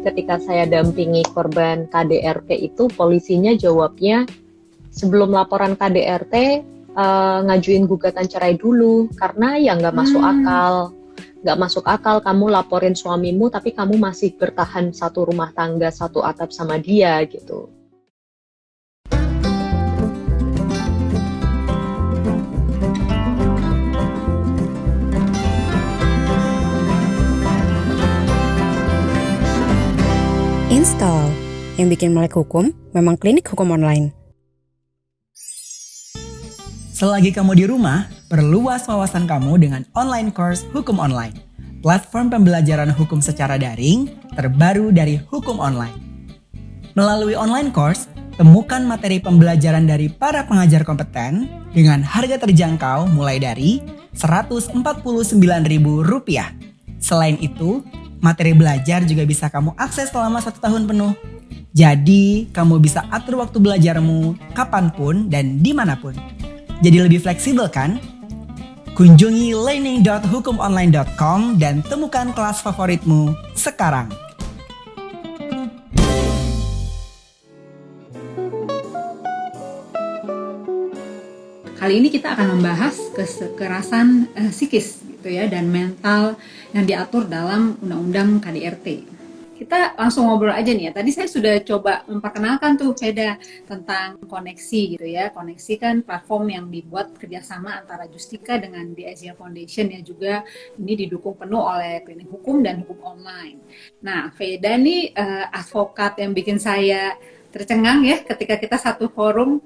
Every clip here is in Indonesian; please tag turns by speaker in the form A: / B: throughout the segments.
A: ketika saya dampingi korban KDRT itu polisinya jawabnya sebelum laporan KDRT ngajuin gugatan cerai dulu karena ya nggak masuk akal. Nggak masuk akal kamu laporin suamimu tapi kamu masih bertahan satu rumah tangga, satu atap sama dia gitu.
B: Install, yang bikin melek hukum memang Klinik Hukum Online.
C: Selagi kamu di rumah, perluas wawasan kamu dengan online course Hukum Online, platform pembelajaran hukum secara daring terbaru dari Hukum Online. Melalui online course, temukan materi pembelajaran dari para pengajar kompeten dengan harga terjangkau mulai dari Rp149.000. Selain itu, materi belajar juga bisa kamu akses selama 1 tahun penuh. Jadi, kamu bisa atur waktu belajarmu kapanpun dan dimanapun. Jadi lebih fleksibel kan? Kunjungi learning.hukumonline.com dan temukan kelas favoritmu sekarang.
D: Kali ini kita akan membahas kekerasan psikis gitu ya dan mental yang diatur dalam Undang-Undang KDRT. Kita langsung ngobrol aja nih ya. Tadi saya sudah coba memperkenalkan tuh Veda tentang koneksi gitu ya. Koneksi kan platform yang dibuat kerjasama antara Justika dengan The Asia Foundation ya, juga ini didukung penuh oleh Klinik Hukum dan Hukum Online. Nah, Veda nih advokat yang bikin saya tercengang ya ketika kita satu forum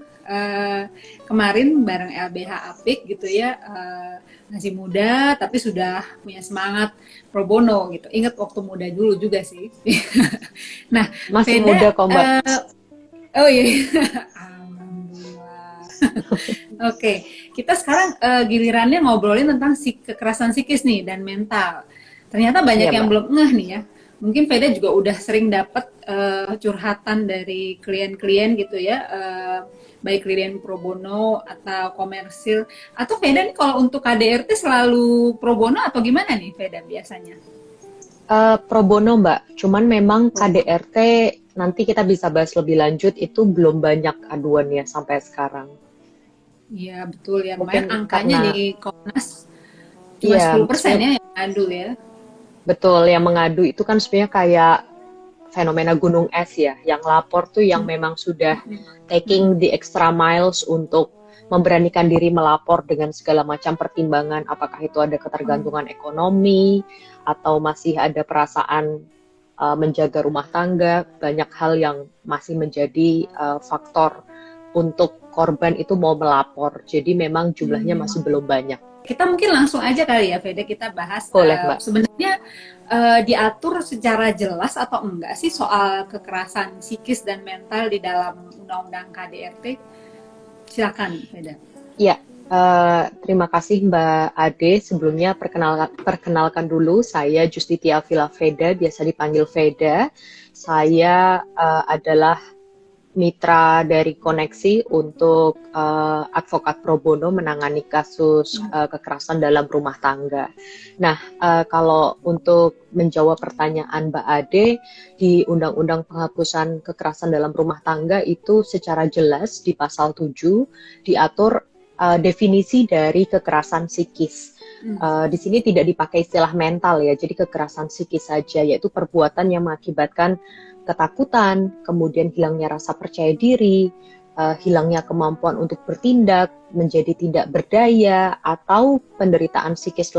D: kemarin bareng LBH Apik gitu ya, masih muda tapi sudah punya semangat pro bono gitu. Ingat waktu muda dulu juga sih. Nah,
A: Masih
D: Veda,
A: muda kok Mbak.
D: Oh iya, alhamdulillah. Oke, kita sekarang gilirannya ngobrolin tentang kekerasan psikis nih dan mental. Ternyata banyak
A: Iya,
D: yang
A: Mbak.
D: belum ngeh nih ya. Mungkin Veda juga udah sering dapat curhatan dari klien-klien gitu ya, baik klien pro bono atau komersil. Atau Veda nih kalau untuk KDRT selalu pro bono atau gimana nih Veda biasanya?
A: Pro bono Mbak, cuman memang KDRT nanti kita bisa bahas lebih lanjut itu belum banyak aduannya sampai sekarang.
D: Iya betul ya,
A: Mungkin
D: lumayan angkanya
A: karena
D: di Komnas cuma
A: iya
D: 10%
A: maksudnya
D: ya yang ngadu ya.
A: betul yang mengadu itu kan sebenarnya kayak fenomena gunung es ya, yang lapor tuh yang memang sudah taking the extra miles untuk memberanikan diri melapor dengan segala macam pertimbangan, apakah itu ada ketergantungan ekonomi atau masih ada perasaan menjaga rumah tangga, banyak hal yang masih menjadi faktor untuk korban itu mau melapor. Jadi memang jumlahnya masih belum banyak.
D: Kita mungkin langsung aja kali ya Veda, kita bahas
A: Boleh Mbak.
D: sebenarnya diatur secara jelas atau enggak sih soal kekerasan psikis dan mental di dalam Undang-Undang KDRT? Silakan Veda.
A: Ya, terima kasih Mbak Ade. Sebelumnya perkenalkan dulu, saya Justitia Vila Veda, biasa dipanggil Veda. Saya adalah mitra dari Koneksi untuk advokat pro bono menangani kasus kekerasan dalam rumah tangga. Nah, kalau untuk menjawab pertanyaan Mbak Ade, di Undang-Undang Penghapusan Kekerasan dalam Rumah Tangga itu secara jelas di pasal 7 diatur definisi dari kekerasan psikis. Di sini tidak dipakai istilah mental ya, jadi kekerasan psikis saja, yaitu perbuatan yang mengakibatkan ketakutan, kemudian hilangnya rasa percaya diri, hilangnya kemampuan untuk bertindak, menjadi tidak berdaya, atau penderitaan psikis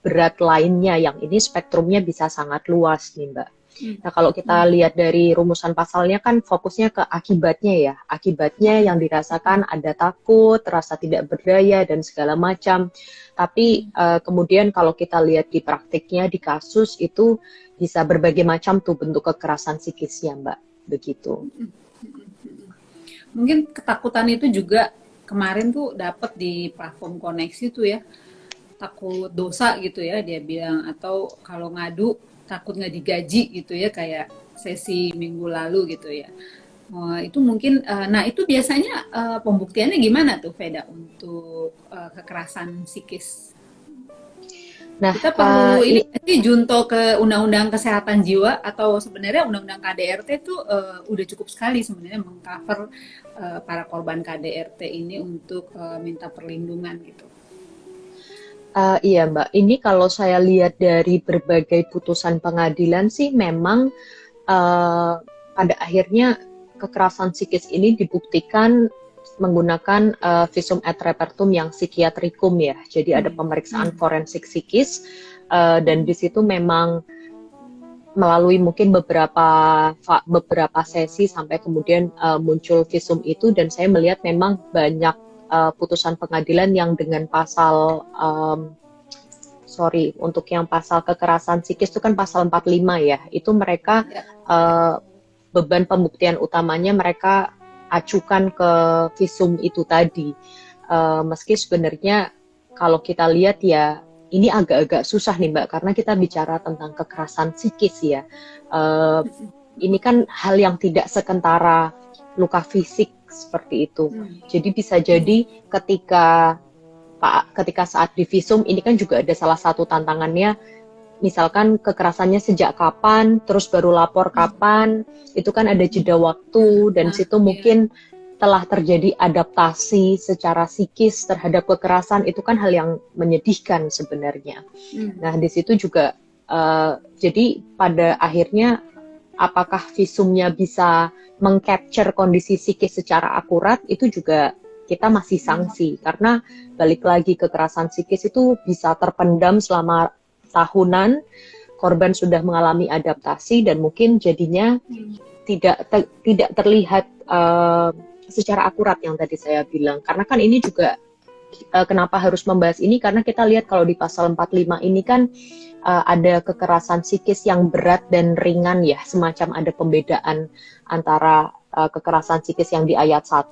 A: berat lainnya yang ini spektrumnya bisa sangat luas nih Mbak. Nah kalau kita lihat dari rumusan pasalnya kan fokusnya ke akibatnya ya, akibatnya yang dirasakan ada takut, rasa tidak berdaya dan segala macam. Tapi kemudian kalau kita lihat di praktiknya di kasus itu bisa berbagai macam tuh bentuk kekerasan psikisnya Mbak, begitu.
D: Mungkin ketakutan itu juga kemarin tuh dapat di platform Koneksi tuh ya, takut dosa gitu ya dia bilang, atau kalau ngadu takut nggak digaji gitu ya, kayak sesi minggu lalu gitu ya. Itu mungkin, nah itu biasanya pembuktiannya gimana tuh Veda untuk kekerasan psikis?
A: Nah,
D: Kita perlu
A: ini
D: ini sih junto ke Undang-Undang Kesehatan Jiwa atau sebenarnya Undang-Undang KDRT itu udah cukup sekali sebenarnya mengcover para korban KDRT ini untuk minta perlindungan gitu.
A: Iya Mbak, ini kalau saya lihat dari berbagai putusan pengadilan sih memang pada akhirnya kekerasan psikis ini dibuktikan menggunakan visum et repertum yang psikiatrikum ya. Jadi ada pemeriksaan forensik psikis dan di situ memang melalui mungkin beberapa sesi sampai kemudian muncul visum itu, dan saya melihat memang banyak putusan pengadilan yang dengan pasal untuk yang pasal kekerasan psikis itu kan pasal 45 ya, itu mereka beban pembuktian utamanya mereka acukan ke visum itu tadi. Meski sebenarnya kalau kita lihat ya ini agak-agak susah nih Mbak, karena kita bicara tentang kekerasan psikis ya. Ini kan hal yang tidak sekentara luka fisik seperti itu. Jadi bisa jadi ketika saat divisum ini kan juga ada salah satu tantangannya, misalkan kekerasannya sejak kapan, terus baru lapor kapan, itu kan ada jeda waktu, dan situ mungkin telah terjadi adaptasi secara psikis terhadap kekerasan, itu kan hal yang menyedihkan sebenarnya. Nah di situ juga jadi pada akhirnya apakah visumnya bisa mengcapture kondisi psikis secara akurat, itu juga kita masih sanksi, karena balik lagi kekerasan psikis itu bisa terpendam selama tahunan, korban sudah mengalami adaptasi dan mungkin jadinya tidak terlihat secara akurat yang tadi saya bilang. Karena kan ini juga kenapa harus membahas ini, karena kita lihat kalau di pasal 45 ini kan ada kekerasan psikis yang berat dan ringan ya, semacam ada pembedaan antara kekerasan psikis yang di ayat 1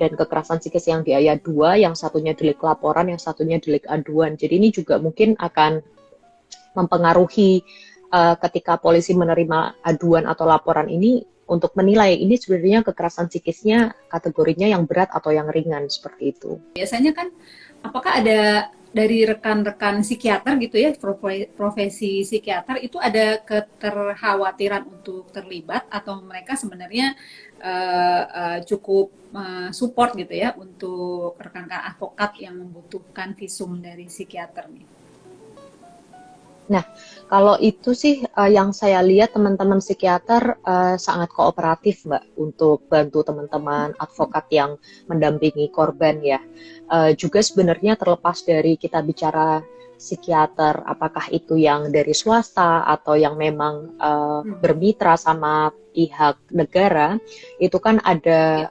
A: dan kekerasan psikis yang di ayat 2, yang satunya delik laporan, yang satunya delik aduan. Jadi ini juga mungkin akan mempengaruhi ketika polisi menerima aduan atau laporan ini untuk menilai ini sebenarnya kekerasan psikisnya kategorinya yang berat atau yang ringan, seperti itu.
D: Biasanya kan apakah ada dari rekan-rekan psikiater gitu ya, profesi psikiater itu ada keterkhawatiran untuk terlibat, atau mereka sebenarnya cukup support gitu ya untuk rekan-rekan advokat yang membutuhkan visum dari psikiater nih?
A: Nah, kalau itu sih yang saya lihat teman-teman psikiater sangat kooperatif Mbak untuk bantu teman-teman advokat yang mendampingi korban ya. Juga sebenarnya terlepas dari kita bicara psikiater, apakah itu yang dari swasta atau yang memang bermitra sama pihak negara, itu kan ada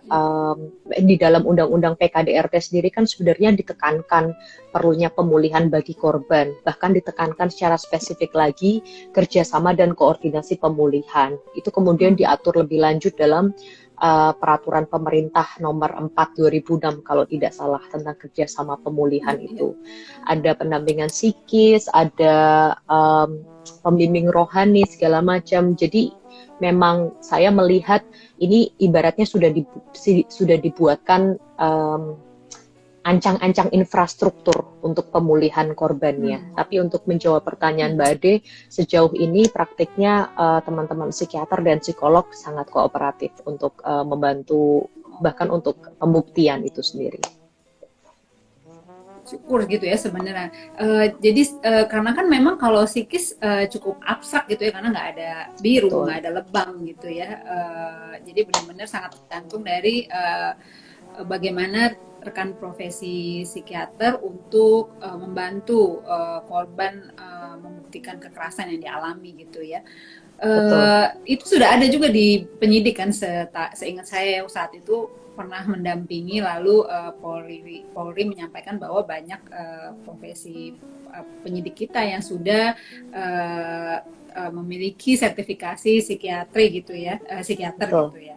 A: di dalam undang-undang PKDRT sendiri kan sebenarnya ditekankan perlunya pemulihan bagi korban, bahkan ditekankan secara spesifik lagi kerjasama dan koordinasi pemulihan. Itu kemudian diatur lebih lanjut dalam peraturan pemerintah nomor 4 2006 kalau tidak salah tentang kerjasama pemulihan itu. Ada pendampingan psikis, ada pembimbing rohani segala macam. Jadi memang saya melihat ini ibaratnya sudah dibuatkan ancang-ancang infrastruktur untuk pemulihan korbannya. Tapi untuk menjawab pertanyaan Mbak Ade, sejauh ini praktiknya teman-teman psikiater dan psikolog sangat kooperatif untuk membantu bahkan untuk pembuktian itu sendiri.
D: Syukur gitu ya sebenarnya. Jadi karena kan memang kalau psikis cukup abstrak gitu ya, karena nggak ada biru, nggak ada lebam gitu ya. Jadi benar-benar sangat tergantung dari bagaimana rekan profesi psikiater untuk membantu korban membuktikan kekerasan yang dialami gitu ya. Itu sudah ada juga di penyidik kan, seingat saya saat itu pernah mendampingi, lalu Polri menyampaikan bahwa banyak profesi penyidik kita yang sudah memiliki sertifikasi psikiatri gitu ya, psikiater gitu ya.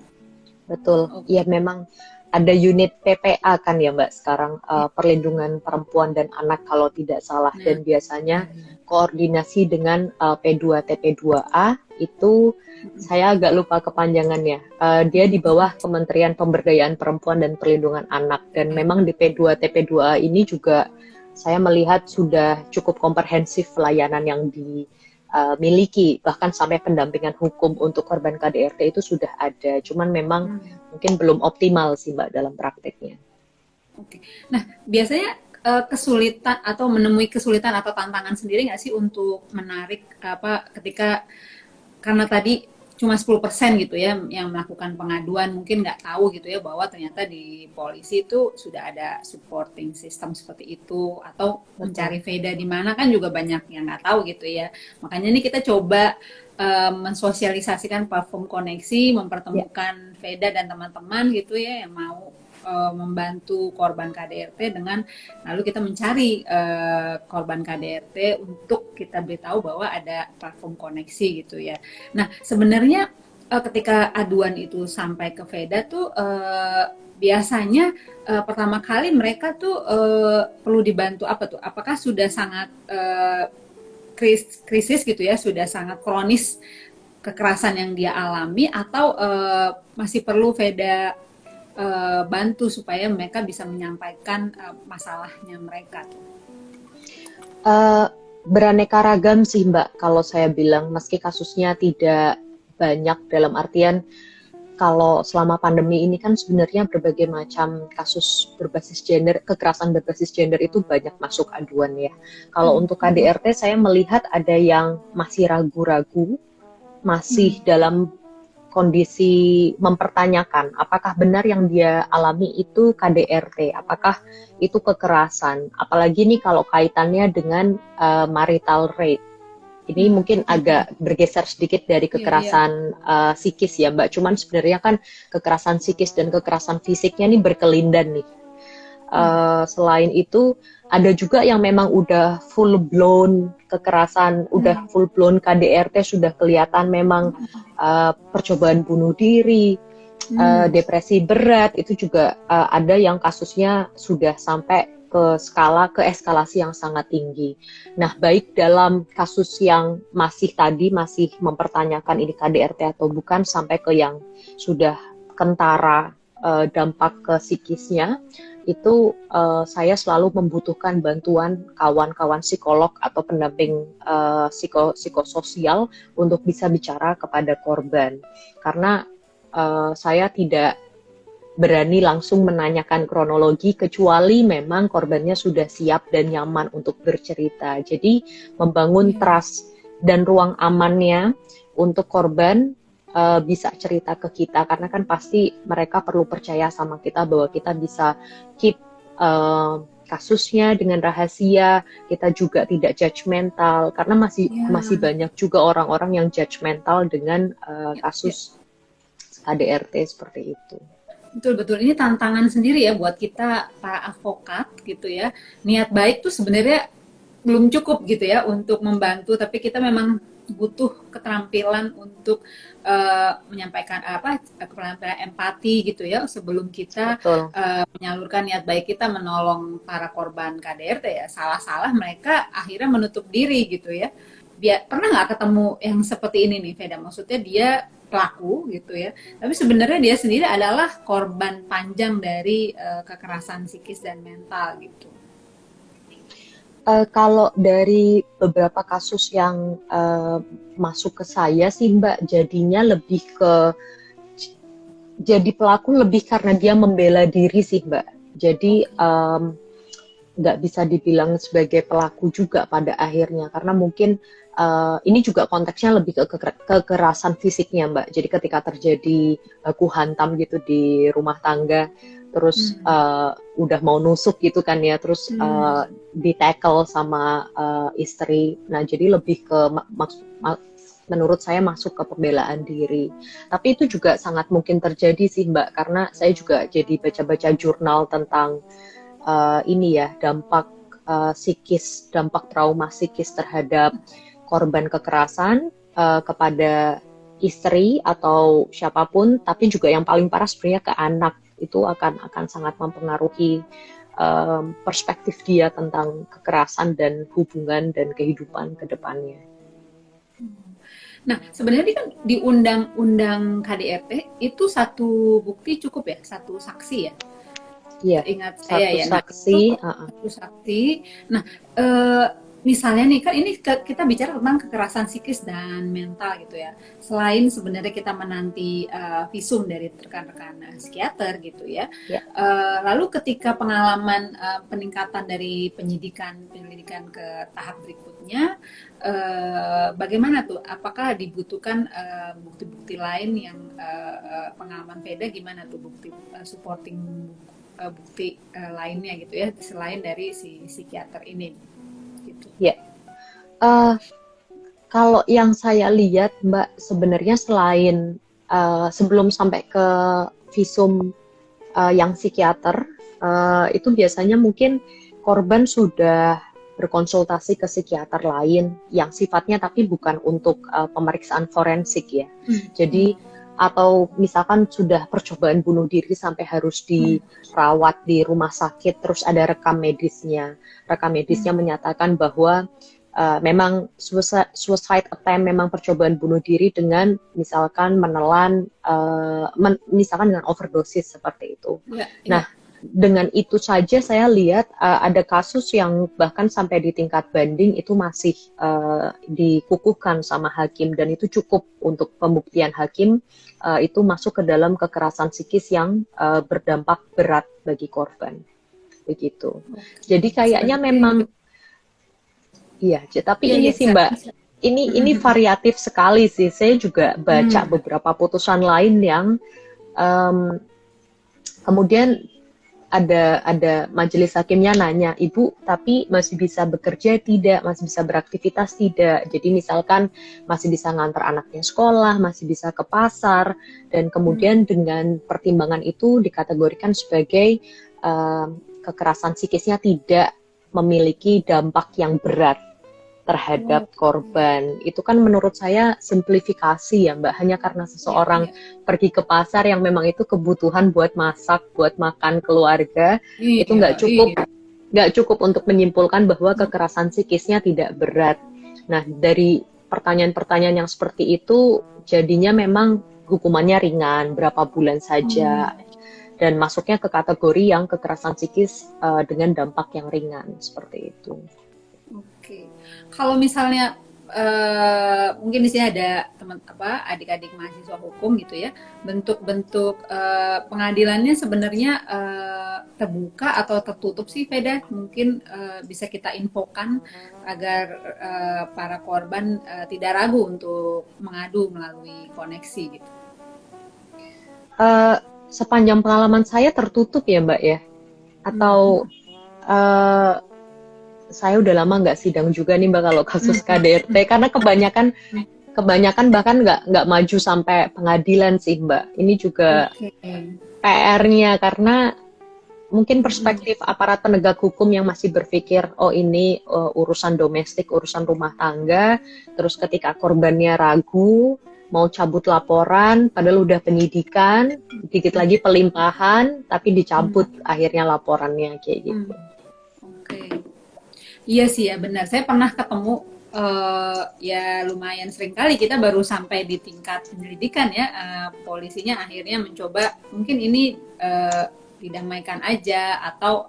A: Betul, ya memang ada unit PPA kan ya Mbak sekarang, perlindungan perempuan dan anak kalau tidak salah, dan biasanya koordinasi dengan P2TP2A itu saya agak lupa kepanjangannya, dia di bawah Kementerian Pemberdayaan Perempuan dan Perlindungan Anak, dan memang di P2TP2A ini juga saya melihat sudah cukup komprehensif layanan yang dimiliki, bahkan sampai pendampingan hukum untuk korban KDRT itu sudah ada. Cuman memang mungkin belum optimal sih Mbak dalam prakteknya.
D: Oke. Nah, biasanya kesulitan atau menemui kesulitan atau tantangan sendiri nggak sih untuk menarik ketika karena tadi cuma 10% gitu ya yang melakukan pengaduan, mungkin nggak tahu gitu ya bahwa ternyata di polisi itu sudah ada supporting system seperti itu, atau mencari Veda di mana kan juga banyak yang nggak tahu gitu ya. Makanya ini kita coba mensosialisasikan platform koneksi, mempertemukan Veda dan teman-teman gitu ya yang mau membantu korban KDRT dengan lalu kita mencari korban KDRT untuk kita beritahu bahwa ada platform koneksi gitu ya. Nah sebenarnya ketika aduan itu sampai ke Veda tuh biasanya pertama kali mereka tuh perlu dibantu apa tuh? Apakah sudah sangat krisis gitu ya, sudah sangat kronis kekerasan yang dia alami, atau masih perlu Veda bantu supaya mereka bisa menyampaikan masalahnya mereka?
A: Beraneka ragam sih Mbak, kalau saya bilang, meski kasusnya tidak banyak, dalam artian kalau selama pandemi ini kan sebenarnya berbagai macam kasus berbasis gender, kekerasan berbasis gender itu banyak masuk aduan ya. Kalau untuk KDRT saya melihat ada yang masih ragu-ragu, masih dalam kondisi mempertanyakan apakah benar yang dia alami itu KDRT, apakah itu kekerasan, apalagi nih kalau kaitannya dengan marital rape. Ini mungkin agak bergeser sedikit dari kekerasan psikis ya Mbak, cuman sebenarnya kan kekerasan psikis dan kekerasan fisiknya nih berkelindan nih. Selain itu ada juga yang memang udah full blown kekerasan, udah full blown KDRT, sudah kelihatan memang percobaan bunuh diri, depresi berat, itu juga ada yang kasusnya sudah sampai ke eskalasi yang sangat tinggi. Nah, baik dalam kasus yang masih mempertanyakan ini KDRT atau bukan, sampai ke yang sudah kentara dampak ke psikisnya, itu saya selalu membutuhkan bantuan kawan-kawan psikolog atau pendamping psikososial untuk bisa bicara kepada korban. Karena saya tidak berani langsung menanyakan kronologi kecuali memang korbannya sudah siap dan nyaman untuk bercerita. Jadi membangun trust dan ruang amannya untuk korban bisa cerita ke kita, karena kan pasti mereka perlu percaya sama kita bahwa kita bisa keep kasusnya dengan rahasia, kita juga tidak judgmental, karena masih banyak juga orang-orang yang judgmental dengan kasus KDRT seperti itu.
D: Betul-betul, ini tantangan sendiri ya buat kita para advokat gitu ya. Niat baik tuh sebenarnya belum cukup gitu ya untuk membantu, tapi kita memang butuh keterampilan untuk menyampaikan keterampilan empati gitu ya sebelum kita menyalurkan niat baik kita menolong para korban KDRT ya. Salah-salah mereka akhirnya menutup diri gitu ya. Pernah nggak ketemu yang seperti ini nih Veda? Maksudnya dia pelaku gitu ya, tapi sebenarnya dia sendiri adalah korban panjang dari kekerasan psikis dan mental gitu.
A: Kalau dari beberapa kasus yang masuk ke saya sih Mbak, jadinya lebih ke jadi pelaku lebih karena dia membela diri sih Mbak. Jadi nggak bisa dibilang sebagai pelaku juga pada akhirnya, karena mungkin ini juga konteksnya lebih ke kekerasan fisiknya Mbak. Jadi ketika terjadi baku hantam gitu di rumah tangga, terus udah mau nusuk gitu kan ya, terus di-tackle sama istri. Nah jadi lebih ke menurut saya masuk ke pembelaan diri. Tapi itu juga sangat mungkin terjadi sih Mbak, karena saya juga jadi baca-baca jurnal tentang ini ya, dampak psikis, dampak trauma psikis terhadap korban kekerasan kepada istri atau siapapun, tapi juga yang paling parah sebenarnya ke anak. Itu akan sangat mempengaruhi perspektif dia tentang kekerasan dan hubungan dan kehidupan ke depannya.
D: Nah, sebenarnya kan di undang-undang KDRT itu satu bukti cukup ya, satu saksi ya?
A: Iya,
D: Teringat saya
A: satu
D: ya. Nah,
A: saksi.
D: itu satu saksi. Nah, eh, misalnya nih kan ini kita bicara tentang kekerasan psikis dan mental gitu ya. Selain sebenarnya kita menanti visum dari rekan-rekan psikiater gitu ya.
A: Ya.
D: Lalu ketika pengalaman peningkatan dari penyelidikan ke tahap berikutnya, bagaimana tuh? Apakah dibutuhkan bukti-bukti lain yang pengalaman Veda gimana tuh bukti supporting bukti lainnya gitu ya selain dari si psikiater ini gitu.
A: Ya, kalau yang saya lihat Mbak, sebenarnya selain sebelum sampai ke visum yang psikiater, itu biasanya mungkin korban sudah berkonsultasi ke psikiater lain yang sifatnya tapi bukan untuk pemeriksaan forensik ya. Jadi atau misalkan sudah percobaan bunuh diri sampai harus dirawat di rumah sakit, terus ada rekam medisnya. Rekam medisnya menyatakan bahwa memang suicide attempt, memang percobaan bunuh diri dengan misalkan menelan, misalkan dengan overdosis seperti itu. Nah, dengan itu saja saya lihat ada kasus yang bahkan sampai di tingkat banding itu masih dikukuhkan sama hakim, dan itu cukup untuk pembuktian hakim itu masuk ke dalam kekerasan psikis yang berdampak berat bagi korban. Begitu. Jadi kayaknya memang iya, tapi ini sih Mbak, ini variatif sekali sih. Saya juga baca beberapa putusan lain yang kemudian ada majelis hakimnya nanya, Ibu, tapi masih bisa bekerja tidak? Masih bisa beraktivitas tidak? Jadi misalkan masih bisa ngantar anaknya sekolah, masih bisa ke pasar, dan kemudian dengan pertimbangan itu dikategorikan sebagai kekerasan psikisnya tidak memiliki dampak yang berat terhadap korban. Itu kan menurut saya simplifikasi ya Mbak, hanya karena seseorang pergi ke pasar yang memang itu kebutuhan buat masak, buat makan keluarga, itu nggak cukup untuk menyimpulkan bahwa kekerasan psikisnya tidak berat. Nah, dari pertanyaan-pertanyaan yang seperti itu jadinya memang hukumannya ringan, berapa bulan saja, dan masuknya ke kategori yang kekerasan psikis dengan dampak yang ringan seperti itu.
D: Oke, kalau misalnya mungkin di sini ada adik-adik mahasiswa hukum gitu ya, bentuk-bentuk pengadilannya sebenarnya terbuka atau tertutup sih Veda? Mungkin bisa kita infokan agar para korban tidak ragu untuk mengadu melalui koneksi gitu.
A: Sepanjang pengalaman saya tertutup ya Mbak ya, atau saya udah lama nggak sidang juga nih Mbak kalau kasus KDRT, karena kebanyakan bahkan nggak maju sampai pengadilan sih Mbak. Ini juga PR-nya, karena mungkin perspektif aparat penegak hukum yang masih berpikir, oh ini urusan domestik, urusan rumah tangga, terus ketika korbannya ragu, mau cabut laporan, padahal udah penyidikan, dikit lagi pelimpahan, tapi dicabut akhirnya laporannya kayak gitu.
D: Iya sih ya, benar. Saya pernah ketemu ya lumayan sering kali, kita baru sampai di tingkat penyelidikan ya, polisinya akhirnya mencoba mungkin ini didamaikan aja atau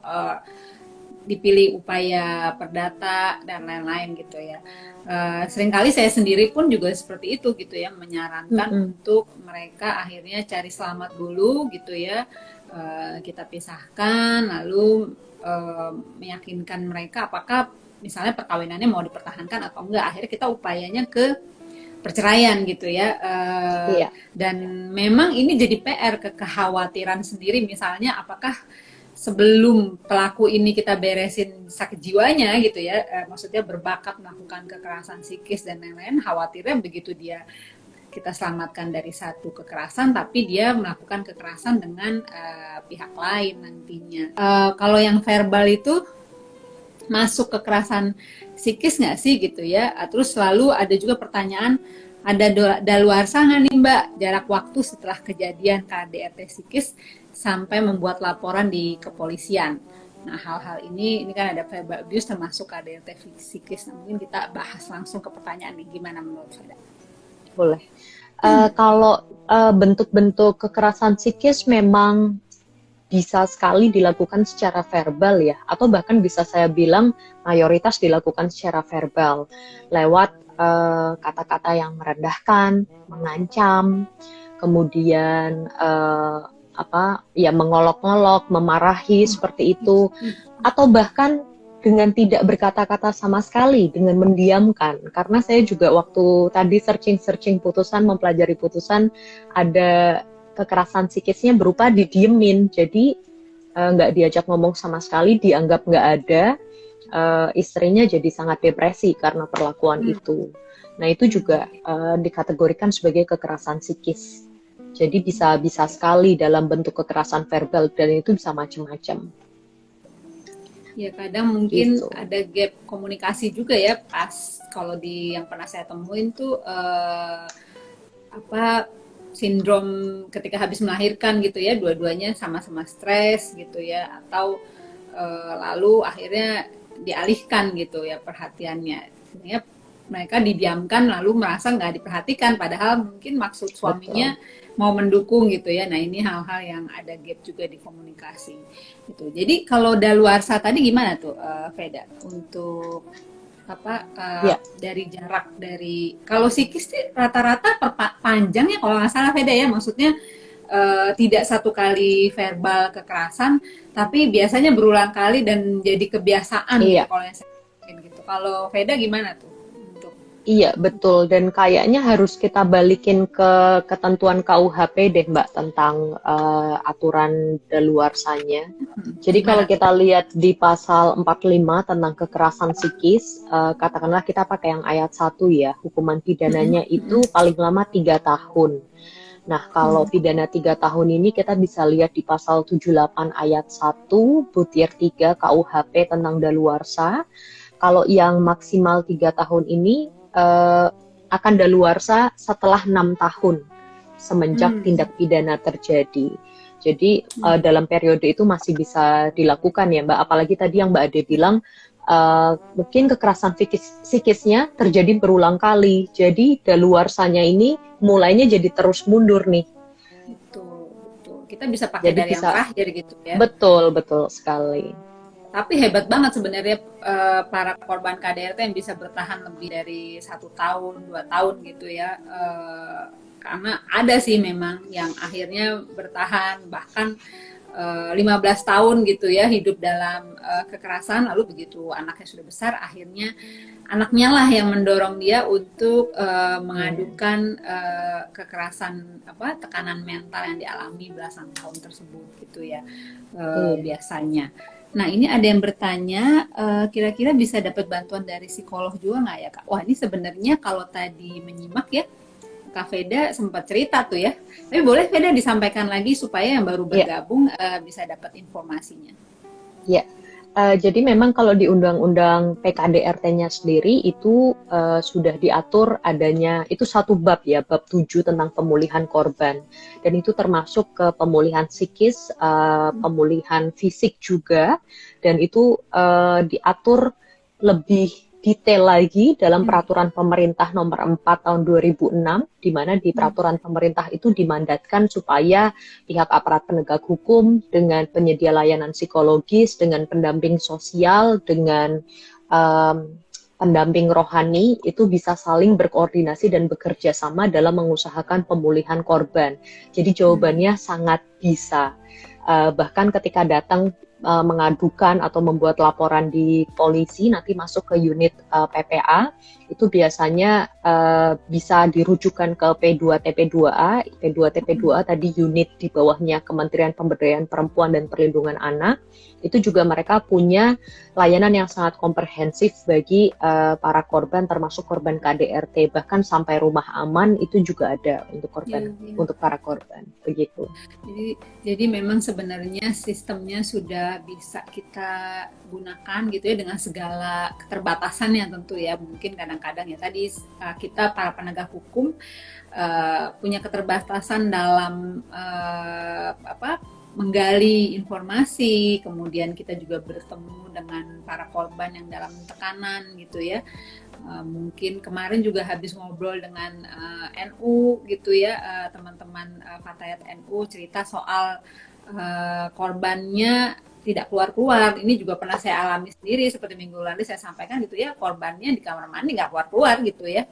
D: dipilih upaya perdata dan lain-lain gitu ya. Seringkali saya sendiri pun juga seperti itu gitu ya, menyarankan untuk mereka akhirnya cari selamat dulu gitu ya, kita pisahkan lalu meyakinkan mereka apakah misalnya perkawinannya mau dipertahankan atau enggak. Akhirnya kita upayanya ke perceraian gitu ya. Dan memang ini jadi PR, kekhawatiran sendiri misalnya apakah sebelum pelaku ini kita beresin sakit jiwanya gitu ya, maksudnya berbakat melakukan kekerasan psikis dan lain-lain, khawatirnya begitu dia kita selamatkan dari satu kekerasan, tapi dia melakukan kekerasan dengan pihak lain nantinya. Kalau yang verbal itu masuk kekerasan psikis nggak sih gitu ya? Terus selalu ada juga pertanyaan, ada daluarsa nggak nih Mbak, jarak waktu setelah kejadian KDRT psikis sampai membuat laporan di kepolisian. Nah, hal-hal ini kan ada verbal abuse termasuk KDRT psikis. Nah, mungkin kita bahas langsung ke pertanyaan nih, gimana menurut saya?
A: Boleh. Kalau bentuk-bentuk kekerasan psikis memang bisa sekali dilakukan secara verbal ya, atau bahkan bisa saya bilang mayoritas dilakukan secara verbal lewat kata-kata yang merendahkan, mengancam, kemudian mengolok-olok, memarahi seperti itu, atau bahkan dengan tidak berkata-kata sama sekali, dengan mendiamkan. Karena saya juga waktu tadi searching putusan, mempelajari putusan, ada kekerasan psikisnya berupa didiemin, jadi nggak diajak ngomong sama sekali, dianggap nggak ada. Istrinya jadi sangat depresi karena perlakuan itu. Nah itu juga dikategorikan sebagai kekerasan psikis. Jadi bisa sekali dalam bentuk kekerasan verbal, dan itu bisa macam-macam.
D: Ya kadang mungkin
A: Gitu.
D: ada gap komunikasi juga ya, pas kalau di yang pernah saya temuin tuh sindrom ketika habis melahirkan gitu ya, dua-duanya sama-sama stres gitu ya, atau lalu akhirnya dialihkan gitu ya perhatiannya, ya, mereka didiamkan lalu merasa nggak diperhatikan, padahal mungkin maksud suaminya mau mendukung gitu ya. Nah ini hal-hal yang ada gap juga di komunikasi gitu. Jadi kalau daluarsa tadi gimana tuh Veda untuk dari jarak, dari kalau psikis sih rata-rata panjangnya kalau nggak salah Veda ya, maksudnya tidak satu kali verbal kekerasan, tapi biasanya berulang kali dan jadi kebiasaan gitu kalau yang saya gitu. Kalau Veda gimana tuh?
A: Iya, betul. Dan kayaknya harus kita balikin ke ketentuan KUHP deh, Mbak, tentang aturan daluarsanya. Jadi kalau kita lihat di pasal 45 tentang kekerasan psikis, katakanlah kita pakai yang ayat 1 ya, hukuman pidananya itu paling lama 3 tahun. Nah, kalau pidana 3 tahun ini kita bisa lihat di pasal 78 ayat 1, butir 3 KUHP tentang daluarsa. Kalau yang maksimal 3 tahun ini akan daluarsa setelah 6 tahun semenjak tindak pidana terjadi. Jadi dalam periode itu masih bisa dilakukan ya Mbak, apalagi tadi yang Mbak Ade bilang mungkin kekerasan psikisnya terjadi berulang kali, jadi daluarsanya ini mulainya jadi terus mundur nih.
D: Betul. Kita bisa pakai jadi dari yang terakhir gitu ya.
A: Betul sekali.
D: Tapi hebat banget sebenarnya para korban KDRT yang bisa bertahan lebih dari 1 tahun, 2 tahun gitu ya. Karena ada sih memang yang akhirnya bertahan bahkan 15 tahun gitu ya, hidup dalam kekerasan, lalu begitu anaknya sudah besar, akhirnya anaknya lah yang mendorong dia untuk mengadukan kekerasan, tekanan mental yang dialami belasan tahun tersebut gitu ya, biasanya. Nah ini ada yang bertanya, kira-kira bisa dapat bantuan dari psikolog juga nggak ya Kak? Wah ini sebenarnya kalau tadi menyimak ya, Kak Veda sempat cerita tuh ya. Tapi boleh Veda disampaikan lagi supaya yang baru bergabung bisa dapat informasinya.
A: Ya, jadi memang kalau di Undang-Undang PKDRT-nya sendiri itu sudah diatur adanya, itu satu bab ya, bab 7 tentang pemulihan korban. Dan itu termasuk ke pemulihan psikis, pemulihan fisik juga. Dan itu diatur lebih detail lagi dalam peraturan pemerintah nomor 4 tahun 2006, di mana di peraturan pemerintah itu dimandatkan supaya pihak aparat penegak hukum dengan penyedia layanan psikologis, dengan pendamping sosial, dengan pendamping rohani itu bisa saling berkoordinasi dan bekerja sama dalam mengusahakan pemulihan korban. Jadi jawabannya sangat bisa. Bahkan ketika datang mengadukan atau membuat laporan di polisi, nanti masuk ke unit PPA, itu biasanya bisa dirujukan ke P2TP2A. P2TP2A tadi unit di bawahnya Kementerian Pemberdayaan Perempuan dan Perlindungan Anak. Itu juga mereka punya layanan yang sangat komprehensif bagi para korban, termasuk korban KDRT, bahkan sampai rumah aman itu juga ada untuk korban, untuk para korban, begitu.
D: Jadi memang sebenarnya sistemnya sudah bisa kita gunakan gitu ya, dengan segala keterbatasannya tentu ya. Mungkin kadang-kadang ya tadi kita para penegak hukum punya keterbatasan dalam menggali informasi, kemudian kita juga bertemu dengan para korban yang dalam tekanan gitu ya. Mungkin kemarin juga habis ngobrol dengan NU gitu ya, teman-teman Fatayat NU cerita soal korbannya tidak keluar-keluar. Ini juga pernah saya alami sendiri, seperti minggu lalu saya sampaikan gitu ya, korbannya di kamar mandi nggak keluar-keluar gitu ya.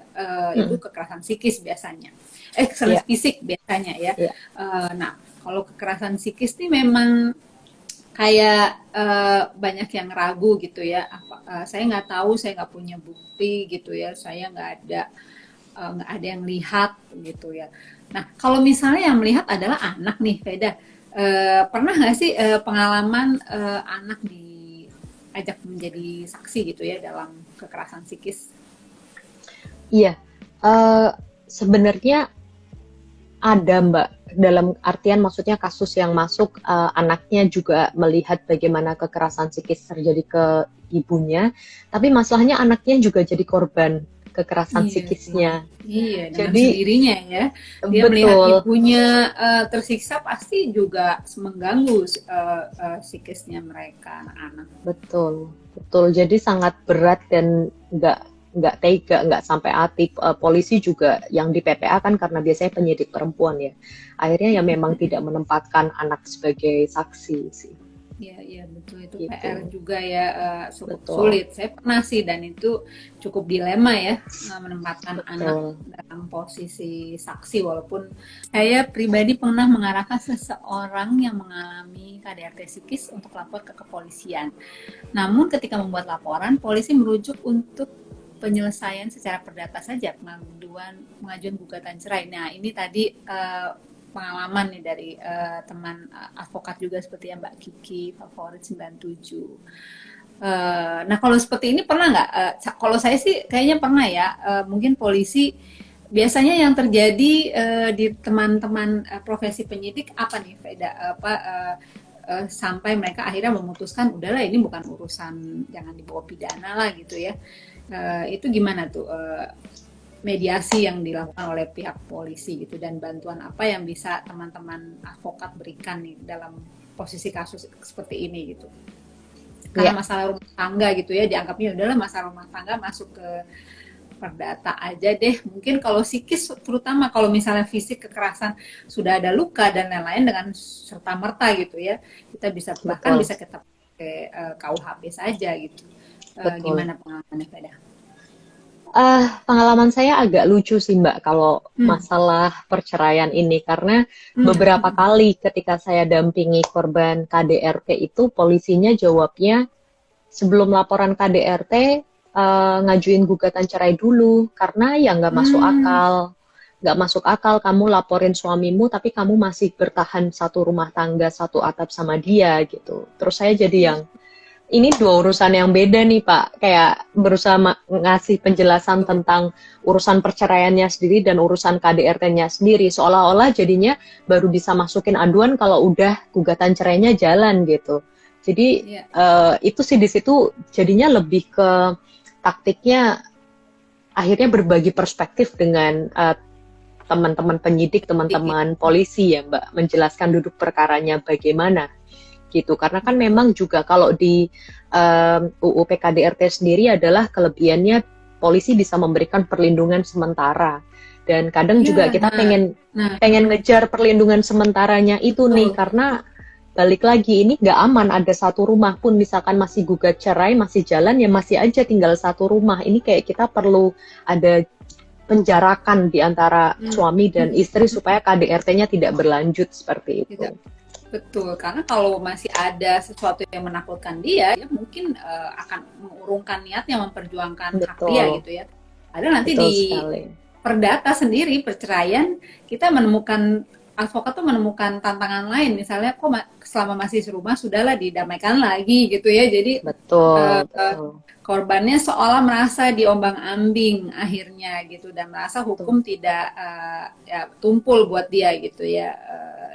D: Itu kekerasan psikis biasanya. Kekerasan fisik biasanya ya. Nah, kalau kekerasan psikis ini memang kayak banyak yang ragu gitu ya. Saya nggak tahu, saya nggak punya bukti gitu ya. Saya nggak ada yang lihat gitu ya. Nah, kalau misalnya yang melihat adalah anak nih, Veda, pernah nggak sih pengalaman anak diajak menjadi saksi gitu ya dalam kekerasan psikis?
A: Iya, sebenarnya ada Mbak, dalam artian maksudnya kasus yang masuk anaknya juga melihat bagaimana kekerasan psikis terjadi ke ibunya, tapi masalahnya anaknya juga jadi korban kekerasan psikisnya.
D: Iya, dengan sendirinya ya. Dia melihat ibunya tersiksa, pasti juga mengganggu psikisnya mereka, anak-anak.
A: Betul. Jadi sangat berat dan nggak tega, nggak sampai hati. Polisi juga yang di PPA kan karena biasanya penyidik perempuan ya. Akhirnya ya memang tidak menempatkan anak sebagai saksi sih.
D: Iya betul, itu gitu. PR juga ya, cukup sulit. Saya pernah sih, dan itu cukup dilema ya, menempatkan anak dalam posisi saksi, walaupun saya pribadi pernah mengarahkan seseorang yang mengalami KDRT psikis untuk lapor ke kepolisian. Namun ketika membuat laporan, polisi merujuk untuk penyelesaian secara perdata saja, pengajuan gugatan cerai. Nah, ini tadi pengalaman nih dari teman advokat juga seperti ya Mbak Kiki, Favorit 97. Nah, kalau seperti ini pernah nggak? Kalau saya sih kayaknya pernah ya. Mungkin polisi biasanya yang terjadi di teman-teman profesi penyidik apa nih, Veda? Sampai mereka akhirnya memutuskan udahlah ini bukan urusan, jangan dibawa pidana lah gitu ya. Itu gimana tuh? Mediasi yang dilakukan oleh pihak polisi gitu, dan bantuan apa yang bisa teman-teman advokat berikan nih dalam posisi kasus seperti ini gitu. Karena masalah rumah tangga gitu ya, dianggapnya udahlah masalah rumah tangga masuk ke perdata aja deh. Mungkin kalau psikis, terutama kalau misalnya fisik kekerasan sudah ada luka dan lain-lain, dengan serta merta gitu ya, kita bisa bahkan bisa kita pakai KUHP saja gitu. Gimana pengalamannya, Veda?
A: Pengalaman saya agak lucu sih Mbak kalau masalah perceraian ini, karena beberapa kali ketika saya dampingi korban KDRT itu, polisinya jawabnya sebelum laporan KDRT ngajuin gugatan cerai dulu, karena ya nggak masuk akal kamu laporin suamimu tapi kamu masih bertahan satu rumah tangga, satu atap sama dia gitu. Terus saya jadi yang ini dua urusan yang beda nih Pak, kayak berusaha ngasih penjelasan tentang urusan perceraiannya sendiri dan urusan KDRT-nya sendiri, seolah-olah jadinya baru bisa masukin aduan kalau udah gugatan cerainya jalan gitu. Jadi itu sih di situ jadinya lebih ke taktiknya, akhirnya berbagi perspektif dengan teman-teman penyidik, teman-teman polisi ya Mbak, menjelaskan duduk perkaranya bagaimana gitu. Karena kan memang juga kalau di UU PKDRT sendiri adalah kelebihannya polisi bisa memberikan perlindungan sementara, dan kadang juga kita pengen ngejar perlindungan sementaranya itu nih, karena balik lagi ini nggak aman, ada satu rumah pun misalkan masih gugat cerai masih jalan ya, masih aja tinggal satu rumah. Ini kayak kita perlu ada penjarakan di antara suami dan istri supaya KDRT-nya tidak berlanjut seperti itu.
D: Betul, karena kalau masih ada sesuatu yang menakutkan dia, ya mungkin akan mengurungkan niatnya memperjuangkan hak dia gitu ya. Ada nanti di perdata sendiri perceraian, kita menemukan, advokat tuh menemukan tantangan lain, misalnya kok selama masih serumah sudahlah didamaikan lagi gitu ya. Jadi korbannya seolah merasa diombang-ambing akhirnya gitu, dan merasa hukum tidak tumpul buat dia gitu ya.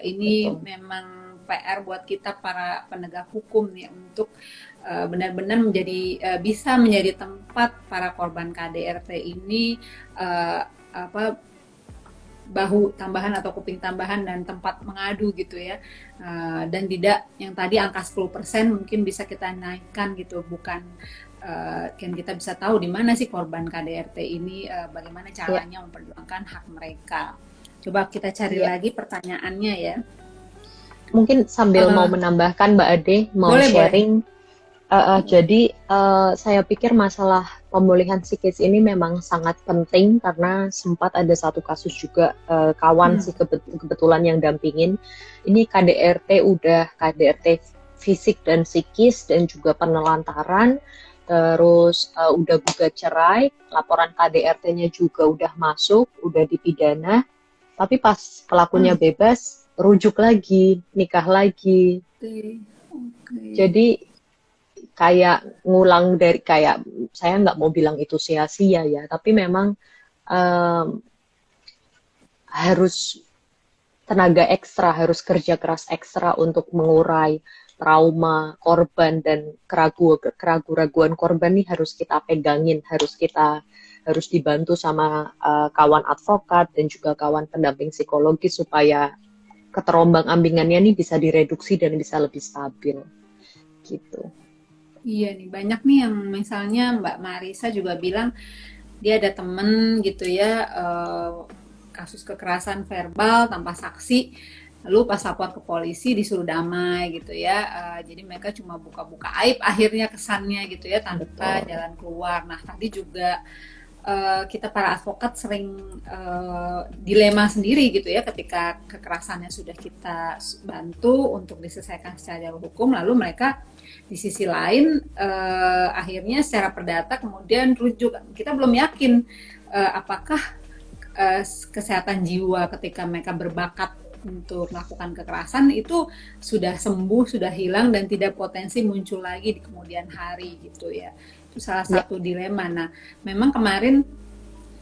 D: Ini memang PR buat kita para penegak hukum nih, untuk benar-benar bisa menjadi tempat para korban KDRT ini bahu tambahan atau kuping tambahan dan tempat mengadu gitu ya, dan tidak yang tadi angka 10% mungkin bisa kita naikkan gitu, bukan kan kita bisa tahu di mana sih korban KDRT ini, bagaimana caranya memperjuangkan hak mereka. Coba kita cari lagi pertanyaannya ya.
A: mungkin sambil
D: Eh,
A: mau menambahkan Mbak Ade, mau
D: boleh, boleh.
A: sharing. Jadi saya pikir masalah pemulihan psikis ini memang sangat penting karena sempat ada satu kasus juga kawan
D: Hmm.
A: sih kebetulan yang dampingin. Ini KDRT udah KDRT fisik dan psikis dan juga penelantaran. Terus udah gugat cerai, laporan KDRT-nya juga udah masuk, udah dipidana. Tapi pas pelakunya
D: Hmm.
A: bebas, rujuk lagi, nikah lagi.
D: Oke. Oke.
A: Jadi kayak ngulang dari kayak saya nggak mau bilang itu sia-sia ya, tapi memang em, harus tenaga ekstra, harus kerja keras ekstra untuk mengurai trauma korban dan keraguan korban nih harus kita pegangin, harus dibantu sama kawan advokat dan juga kawan pendamping psikologis supaya keterombang-ambingannya nih bisa direduksi dan bisa lebih stabil gitu.
D: Iya nih, banyak nih yang misalnya Mbak Marisa juga bilang dia ada temen gitu ya, kasus kekerasan verbal tanpa saksi, lalu pas lapor ke polisi disuruh damai gitu ya. Jadi mereka cuma buka-buka aib akhirnya kesannya gitu ya, tanpa
A: Betul.
D: jalan keluar. Nah tadi juga kita para advokat sering dilema sendiri gitu ya, ketika kekerasannya sudah kita bantu untuk diselesaikan secara jalur hukum, lalu mereka di sisi lain akhirnya secara perdata kemudian rujuk. Kita belum yakin apakah kesehatan jiwa ketika mereka berbakat untuk melakukan kekerasan itu sudah sembuh, sudah hilang dan tidak potensi muncul lagi di kemudian hari gitu ya. Itu salah satu dilema. Nah, memang kemarin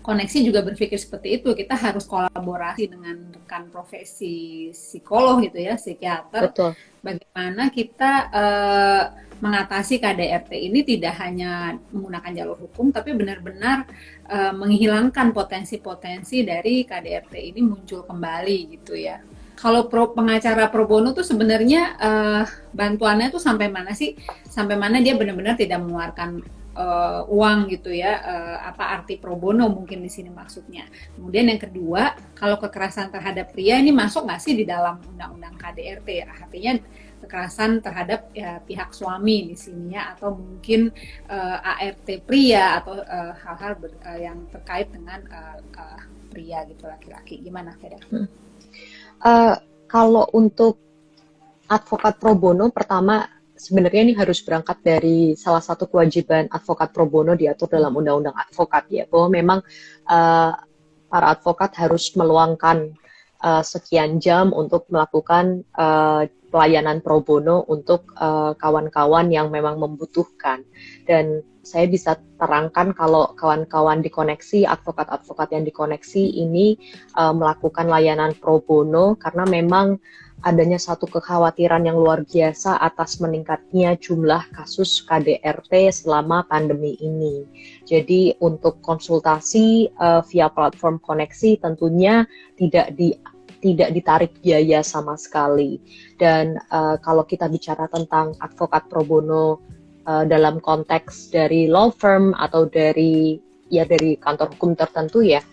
D: Koneksi juga berpikir seperti itu. Kita harus kolaborasi dengan rekan profesi psikolog gitu ya, psikiater.
A: Betul.
D: Bagaimana kita mengatasi KDRT ini tidak hanya menggunakan jalur hukum, tapi benar-benar menghilangkan potensi-potensi dari KDRT ini muncul kembali gitu ya. Kalau pengacara pro bono tuh sebenarnya bantuannya tuh sampai mana sih? Sampai mana dia benar-benar tidak mengeluarkan uang gitu ya, apa arti pro bono mungkin di sini maksudnya. Kemudian yang kedua, kalau kekerasan terhadap pria ini masuk nggak sih di dalam undang-undang KDRT? Artinya kekerasan terhadap ya, pihak suami di sini ya, atau mungkin ART pria atau hal-hal yang terkait dengan pria gitu, laki-laki. Gimana, Feda?
A: Kalau untuk advokat pro bono, pertama sebenarnya ini harus berangkat dari salah satu kewajiban advokat pro bono diatur dalam undang-undang advokat ya, bahwa memang para advokat harus meluangkan sekian jam untuk melakukan pelayanan pro bono untuk kawan-kawan yang memang membutuhkan. Dan saya bisa terangkan kalau kawan-kawan di Koneksi, advokat-advokat yang di Koneksi ini melakukan layanan pro bono karena memang adanya satu kekhawatiran yang luar biasa atas meningkatnya jumlah kasus KDRT selama pandemi ini. Jadi untuk konsultasi via platform Koneksi tentunya tidak ditarik biaya sama sekali. Dan kalau kita bicara tentang advokat pro bono dalam konteks dari law firm atau dari kantor hukum tertentu ya,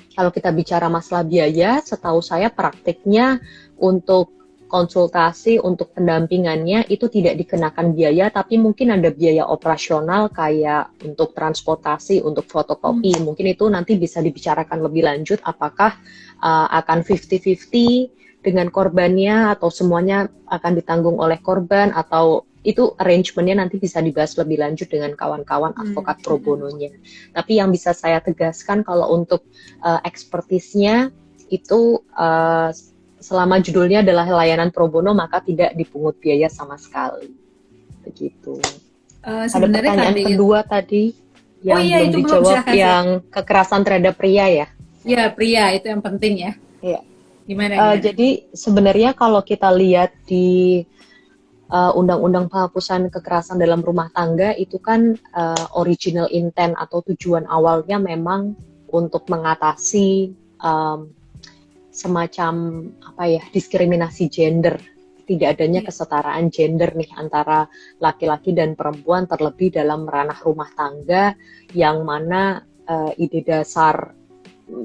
A: kalau kita bicara masalah biaya, setahu saya praktiknya untuk konsultasi, untuk pendampingannya itu tidak dikenakan biaya, tapi mungkin ada biaya operasional kayak untuk transportasi, untuk fotokopi. Mungkin itu nanti bisa dibicarakan lebih lanjut apakah akan 50-50 dengan korbannya atau semuanya akan ditanggung oleh korban, atau itu arrangement-nya nanti bisa dibahas lebih lanjut dengan kawan-kawan advokat pro bononya. Tapi yang bisa saya tegaskan kalau untuk ekspertisnya itu selama judulnya adalah layanan pro bono maka tidak dipungut biaya sama sekali. Begitu. Ada pertanyaan kedua tadi yang belum dijawab, yang kekerasan terhadap pria ya?
D: Ya, pria itu yang penting ya.
A: Iya.
D: Gimana?
A: Jadi sebenarnya kalau kita lihat di Undang-Undang Penghapusan Kekerasan dalam Rumah Tangga itu kan original intent atau tujuan awalnya memang untuk mengatasi semacam diskriminasi gender, tidak adanya kesetaraan gender nih antara laki-laki dan perempuan, terlebih dalam ranah rumah tangga yang mana ide dasar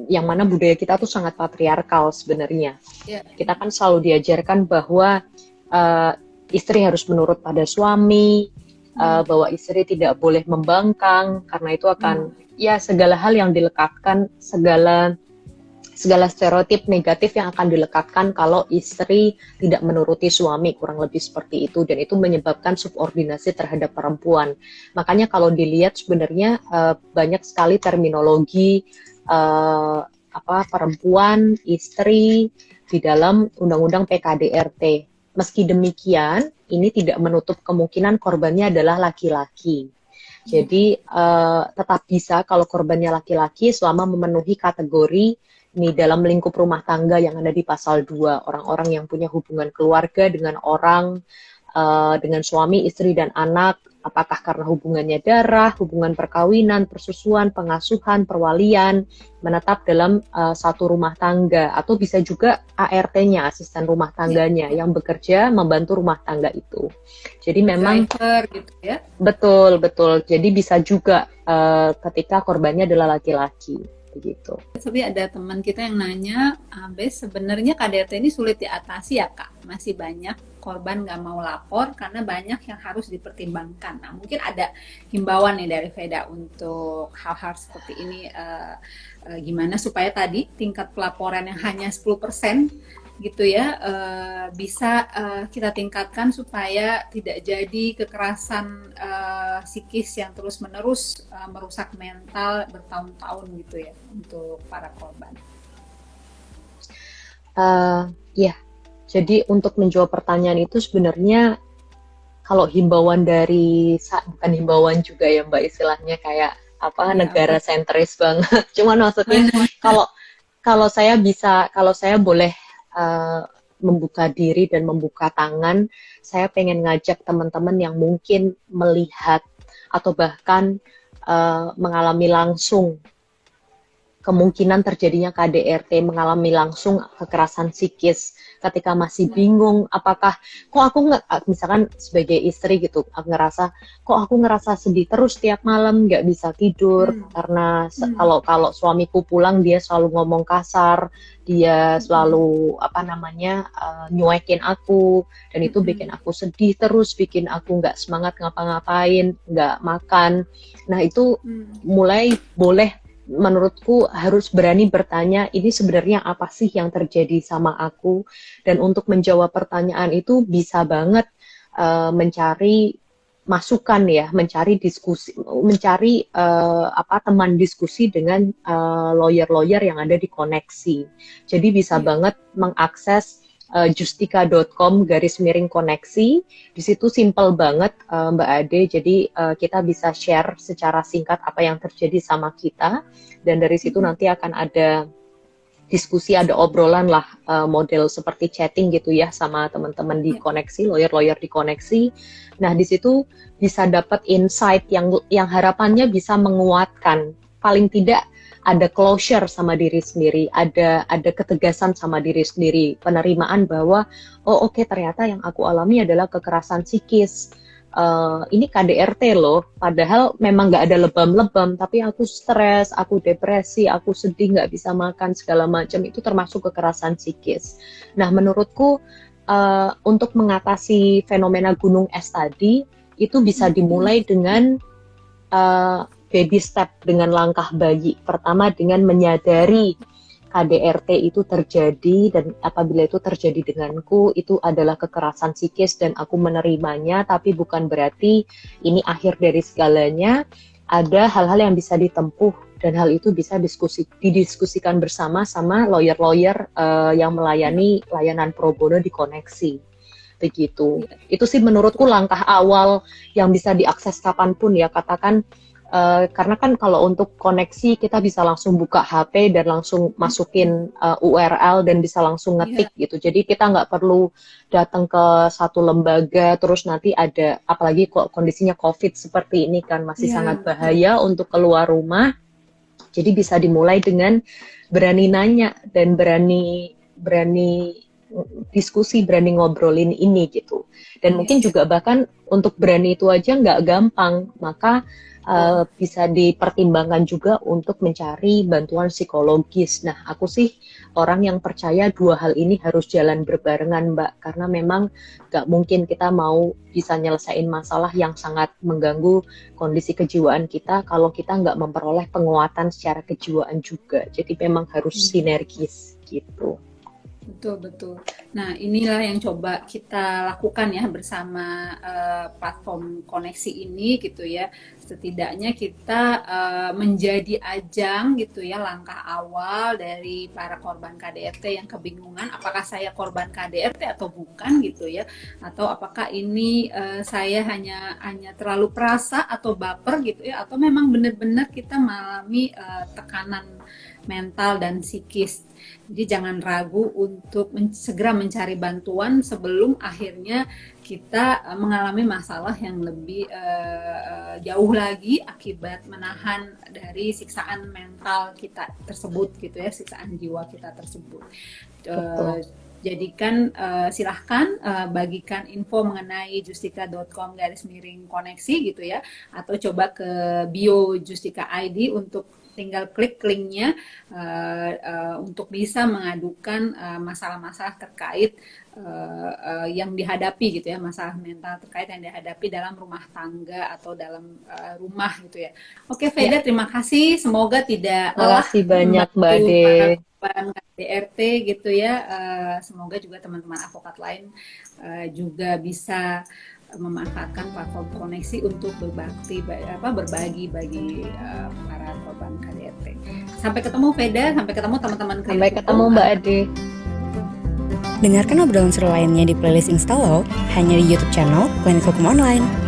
A: yang mana budaya kita tuh sangat patriarkal sebenarnya.
D: Ya.
A: Kita kan selalu diajarkan bahwa istri harus menurut pada suami, bahwa istri tidak boleh membangkang karena itu akan ya segala hal yang dilekatkan, segala stereotip negatif yang akan dilekatkan kalau istri tidak menuruti suami, kurang lebih seperti itu, dan itu menyebabkan subordinasi terhadap perempuan. Makanya kalau dilihat sebenarnya banyak sekali terminologi perempuan, istri di dalam Undang-Undang PKDRT. Meski demikian, ini tidak menutup kemungkinan korbannya adalah laki-laki. Jadi tetap bisa kalau korbannya laki-laki selama memenuhi kategori ini dalam lingkup rumah tangga yang ada di pasal 2, orang-orang yang punya hubungan keluarga dengan dengan suami, istri, dan anak, apakah karena hubungannya darah, hubungan perkawinan, persusuan, pengasuhan, perwalian, menetap dalam satu rumah tangga, atau bisa juga ART-nya, asisten rumah tangganya, yang bekerja membantu rumah tangga itu. Jadi memang
D: driver gitu ya.
A: Betul. Jadi bisa juga ketika korbannya adalah laki-laki. Begitu.
D: Tapi ada teman kita yang nanya, Bes, sebenarnya KDRT ini sulit diatasi ya Kak? Masih banyak korban nggak mau lapor karena banyak yang harus dipertimbangkan. Nah, mungkin ada himbauan nih dari Veda untuk hal-hal seperti ini, gimana supaya tadi tingkat pelaporan yang hanya 10% gitu ya, bisa kita tingkatkan supaya tidak jadi kekerasan psikis yang terus-menerus merusak mental bertahun-tahun gitu ya untuk para korban.
A: Ya, jadi untuk menjawab pertanyaan itu sebenarnya kalau himbauan dari, bukan himbauan juga ya Mbak, istilahnya kayak negara sentris banget. Cuman maksudnya kalau saya boleh membuka diri dan membuka tangan, saya pengen ngajak teman-teman yang mungkin melihat atau bahkan mengalami langsung kemungkinan terjadinya KDRT, mengalami langsung kekerasan psikis, ketika masih bingung apakah misalkan sebagai istri gitu, kok aku ngerasa sedih terus tiap malam, nggak bisa tidur karena kalau suamiku pulang dia selalu ngomong kasar, dia selalu nyuekin aku, dan itu bikin aku sedih terus, bikin aku nggak semangat ngapa-ngapain, nggak makan. Nah itu mulai boleh, menurutku harus berani bertanya, ini sebenarnya apa sih yang terjadi sama aku? Dan untuk menjawab pertanyaan itu bisa banget mencari masukan ya, mencari diskusi, mencari teman diskusi dengan lawyer-lawyer yang ada di koneksi. Jadi bisa banget mengakses justika.com/koneksi. Di situ simple banget Mbak Ade. Jadi kita bisa share secara singkat apa yang terjadi sama kita, dan dari situ nanti akan ada diskusi, ada obrolan lah, model seperti chatting gitu ya sama teman-teman di koneksi, lawyer-lawyer di koneksi. Nah di situ bisa dapat insight yang harapannya bisa menguatkan, paling tidak ada closure sama diri sendiri, ada ketegasan sama diri sendiri, penerimaan bahwa oke, ternyata yang aku alami adalah kekerasan psikis. Ini KDRT loh, padahal memang nggak ada lebam-lebam, tapi aku stres, aku depresi, aku sedih, nggak bisa makan, segala macam, itu termasuk kekerasan psikis. Nah menurutku untuk mengatasi fenomena gunung es tadi, itu bisa dimulai dengan baby step, dengan langkah bayi. Pertama dengan menyadari KDRT itu terjadi, dan apabila itu terjadi denganku, itu adalah kekerasan psikis dan aku menerimanya, tapi bukan berarti ini akhir dari segalanya. Ada hal-hal yang bisa ditempuh, dan hal itu bisa didiskusikan bersama sama lawyer-lawyer yang melayani layanan pro bono di koneksi. Begitu. Itu sih menurutku langkah awal yang bisa diakses kapanpun ya, katakan. Karena kan kalau untuk koneksi kita bisa langsung buka HP dan langsung masukin URL dan bisa langsung ngetik gitu. Jadi kita nggak perlu datang ke satu lembaga terus nanti ada, apalagi kok kondisinya COVID seperti ini kan masih sangat bahaya untuk keluar rumah. Jadi bisa dimulai dengan berani nanya dan berani diskusi, berani ngobrolin ini gitu. Dan mungkin juga bahkan untuk berani itu aja nggak gampang, maka bisa dipertimbangkan juga untuk mencari bantuan psikologis. Nah, aku sih orang yang percaya dua hal ini harus jalan berbarengan, Mbak, karena memang nggak mungkin kita mau bisa nyelesain masalah yang sangat mengganggu kondisi kejiwaan kita kalau kita nggak memperoleh penguatan secara kejiwaan juga. Jadi memang harus sinergis gitu.
D: Betul. Nah, inilah yang coba kita lakukan ya bersama platform koneksi ini gitu ya. Setidaknya kita menjadi ajang gitu ya, langkah awal dari para korban KDRT yang kebingungan apakah saya korban KDRT atau bukan gitu ya, atau apakah ini saya hanya terlalu perasa atau baper gitu ya, atau memang benar-benar kita mengalami tekanan mental dan psikis. Jadi jangan ragu untuk segera mencari bantuan sebelum akhirnya kita mengalami masalah yang lebih jauh lagi akibat menahan dari siksaan mental kita tersebut gitu ya, siksaan jiwa kita tersebut. Jadikan silahkan bagikan info mengenai justika.com/koneksi gitu ya, atau coba ke bio Justika ID untuk tinggal klik linknya untuk bisa mengadukan masalah-masalah terkait yang dihadapi gitu ya, masalah mental terkait yang dihadapi dalam rumah tangga atau dalam rumah gitu ya. Oke, Veda, terima kasih. Semoga tidak
A: lelah. Terima kasih banyak, Mbak Ade.
D: KDRT gitu ya. Semoga juga teman-teman advokat lain juga bisa memanfaatkan platform koneksi untuk berbagi bagi para korban KDRT. Sampai ketemu Veda, sampai ketemu teman-teman.
A: Sampai ketemu Mbak Ade.
B: Dengarkan obrolan seru lainnya di playlist Install hanya di YouTube channel Klinik Hukum Online.